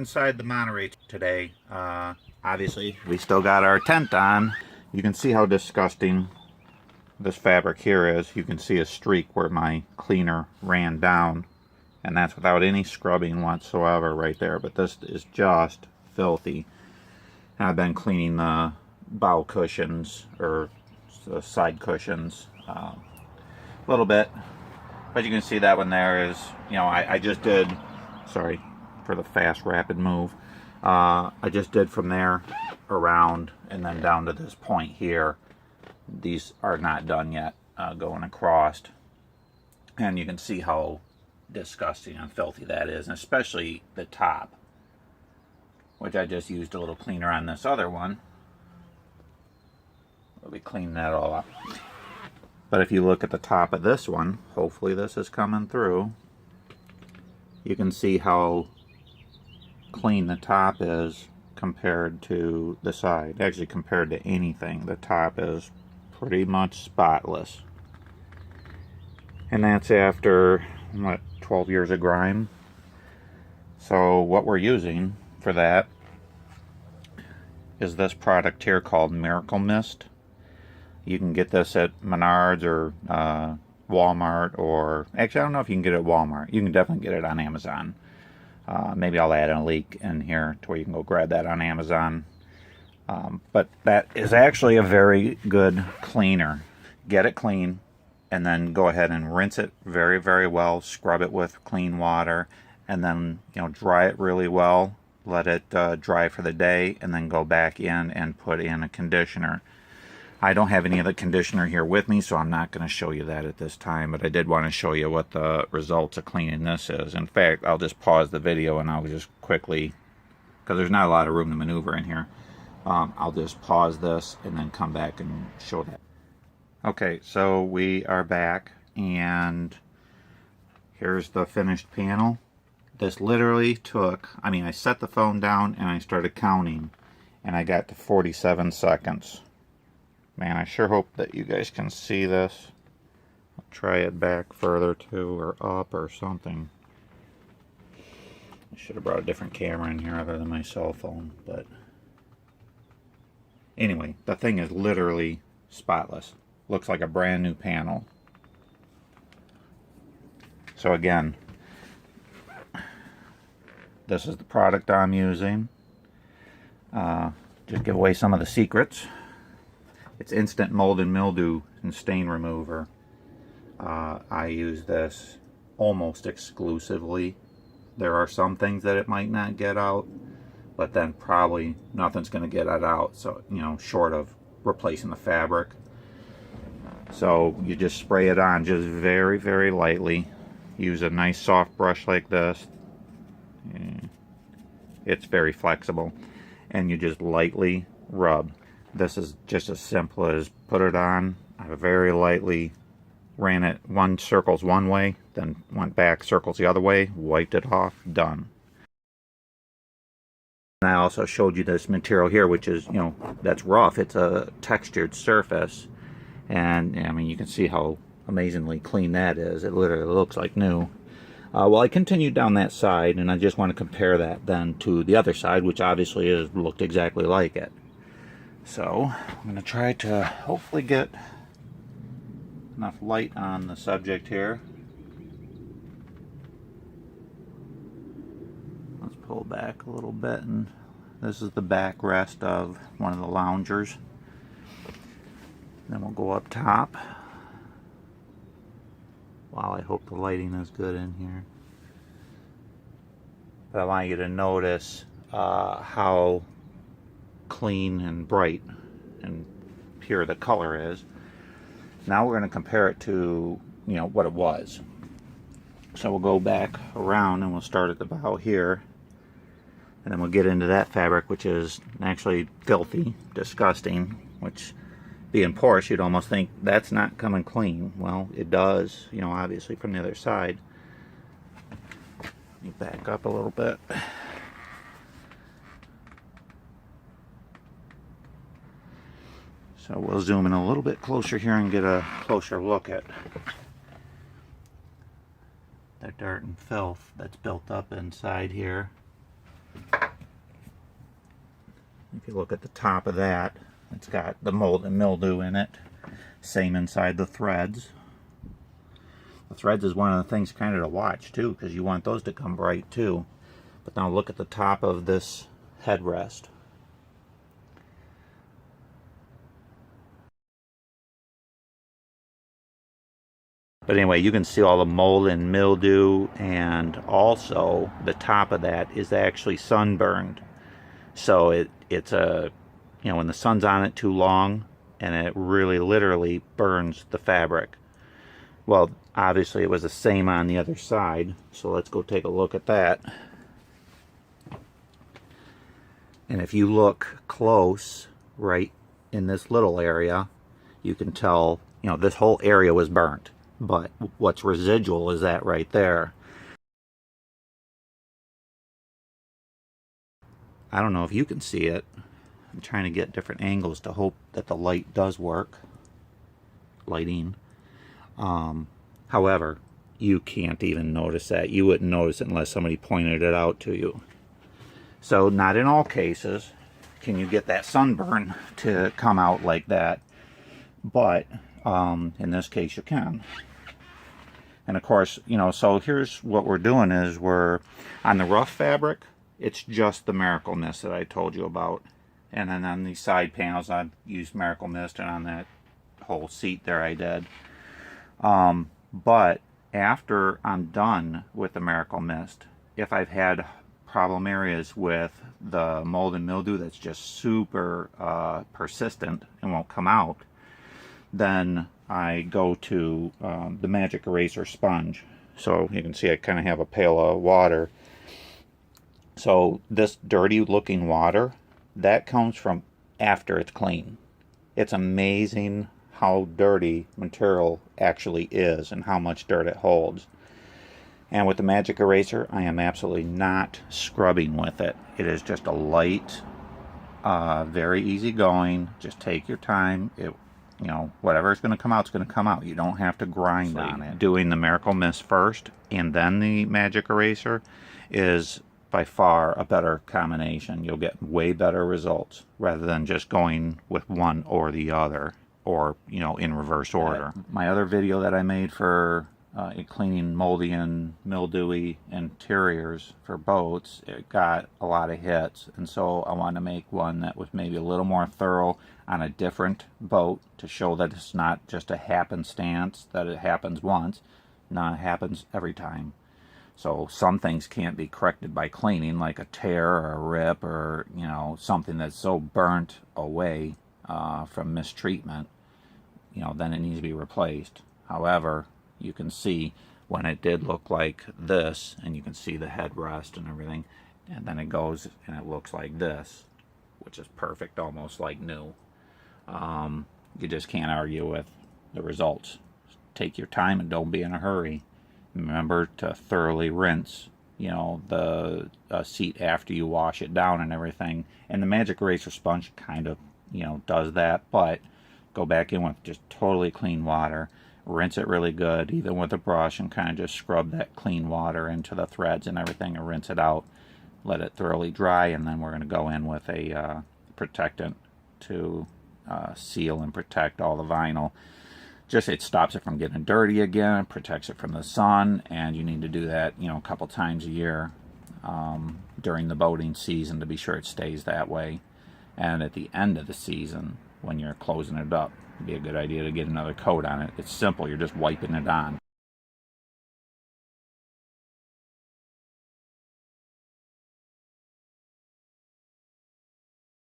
inside the Monterey today. Obviously, we still got our tent on. You can see how disgusting this fabric here is. You can see a streak where my cleaner ran down, and that's without any scrubbing whatsoever right there. But this is just filthy. And I've been cleaning the bow cushions, or the side cushions, a little bit. But you can see that one there is, you know, I just did, sorry for the fast rapid move, I just did from there around and then down to this point here. These are not done yet, going across, and you can see how disgusting and filthy that is, and especially the top, which I just used a little cleaner on this other one. We'll be cleaning that all up. But if you look at the top of this one, hopefully this is coming through, you can see how clean the top is compared to the side. Actually, compared to anything, the top is pretty much spotless. And that's after, what, 12 years of grime. So what we're using for that is this product here called Miracle Mist. You can get this at Menards or Walmart, or actually I don't know if you can get it at Walmart. You can definitely get it on Amazon. Maybe I'll add a link in here to where you can go grab that on Amazon. But that is actually a very good cleaner. Get it clean and then go ahead and rinse it very, very well. Scrub it with clean water, and then, you know, dry it really well. Let it dry for the day, and then go back in and put in a conditioner. I don't have any of the conditioner here with me, so I'm not going to show you that at this time, but I did want to show you what the results of cleaning this is. In fact, I'll just pause the video and I'll just quickly, because there's not a lot of room to maneuver in here, I'll just pause this and then come back and show that. Okay, so we are back, and here's the finished panel. This literally took, I mean, I set the phone down and I started counting, and I got to 47 seconds. Man, I sure hope that you guys can see this. I'll try it back further too, or up or something. I should have brought a different camera in here other than my cell phone, but anyway, the thing is literally spotless. Looks like a brand new panel. So again, this is the product I'm using. Just give away some of the secrets. It's instant mold and mildew and stain remover. I use this almost exclusively. There are some things that it might not get out, but then probably nothing's going to get it out, so, you know, short of replacing the fabric. So you just spray it on just very, very lightly. Use a nice soft brush like this. It's very flexible, and you just lightly rub. This is just as simple as put it on. I very lightly ran it one circles one way, then went back circles the other way, wiped it off, done. And I also showed you this material here, which is, you know, that's rough. It's a textured surface, and I mean, you can see how amazingly clean that is. It literally looks like new. Well, I continued down that side, and I just want to compare that then to the other side, which obviously looked exactly like it. So I'm going to try to hopefully get enough light on the subject here. Let's pull back a little bit, and this is the backrest of one of the loungers. Then we'll go up top. Wow, I hope the lighting is good in here. But I want you to notice how clean and bright and pure the color is. Now we're going to compare it to, you know, what it was. So we'll go back around and we'll start at the bow here, and then we'll get into that fabric, which is actually filthy, disgusting, which, being porous, you'd almost think that's not coming clean. Well, it does, you know, obviously from the other side. Let me back up a little bit. So we'll zoom in a little bit closer here and get a closer look at the dirt and filth that's built up inside here. If you look at the top of that, it's got the mold and mildew in it. Same inside the threads. The threads is one of the things kind of to watch too, because you want those to come bright too. But now look at the top of this headrest. But anyway, you can see all the mold and mildew, and also the top of that is actually sunburned. So it's a, you know, when the sun's on it too long, and it really literally burns the fabric. Well, obviously it was the same on the other side, so let's go take a look at that. And if you look close, right in this little area, you can tell, you know, this whole area was burnt. But what's residual is that right there. I don't know if you can see it. I'm trying to get different angles to hope that the light does work. Lighting. However, you can't even notice that. You wouldn't notice it unless somebody pointed it out to you. So not in all cases can you get that sunburn to come out like that. But in this case you can. And of course, you know, so here's what we're doing is we're on the rough fabric, it's just the Miracle Mist that I told you about. And then on these side panels I've used Miracle Mist, and on that whole seat there I did. But after I'm done with the Miracle Mist, if I've had problem areas with the mold and mildew that's just super persistent and won't come out, then I go to the Magic Eraser sponge. So you can see I kind of have a pail of water. So this dirty looking water, that comes from after it's clean. It's amazing how dirty material actually is and how much dirt it holds. And with the Magic Eraser, I am absolutely not scrubbing with it. It is just a light, very easy going. Just take your time. You know, whatever is going to come out is going to come out. You don't have to grind on it. Doing the Miracle Mist first and then the Magic Eraser is by far a better combination. You'll get way better results rather than just going with one or the other, or, you know, in reverse order. My other video that I made for cleaning moldy and mildewy interiors for boats, it got a lot of hits, and so I wanted to make one that was maybe a little more thorough on a different boat to show that it's not just a happenstance, that it happens once. No, it happens every time. So some things can't be corrected by cleaning, like a tear or a rip, or, you know, something that's so burnt away from mistreatment, you know, then it needs to be replaced. However, you can see when it did look like this, and you can see the headrest and everything, and then it goes and it looks like this, which is perfect, almost like new. You just can't argue with the results. Take your time and don't be in a hurry. Remember to thoroughly rinse, you know, the seat after you wash it down and everything. And the Magic Eraser sponge kind of, you know, does that, but go back in with just totally clean water. Rinse it really good, even with a brush, and kind of just scrub that clean water into the threads and everything and rinse it out. Let it thoroughly dry, and then we're going to go in with a protectant to seal and protect all the vinyl. Just, it stops it from getting dirty again, protects it from the sun, and you need to do that, you know, a couple times a year during the boating season to be sure it stays that way. And at the end of the season, when you're closing it up, it'd be a good idea to get another coat on it. It's simple, you're just wiping it on.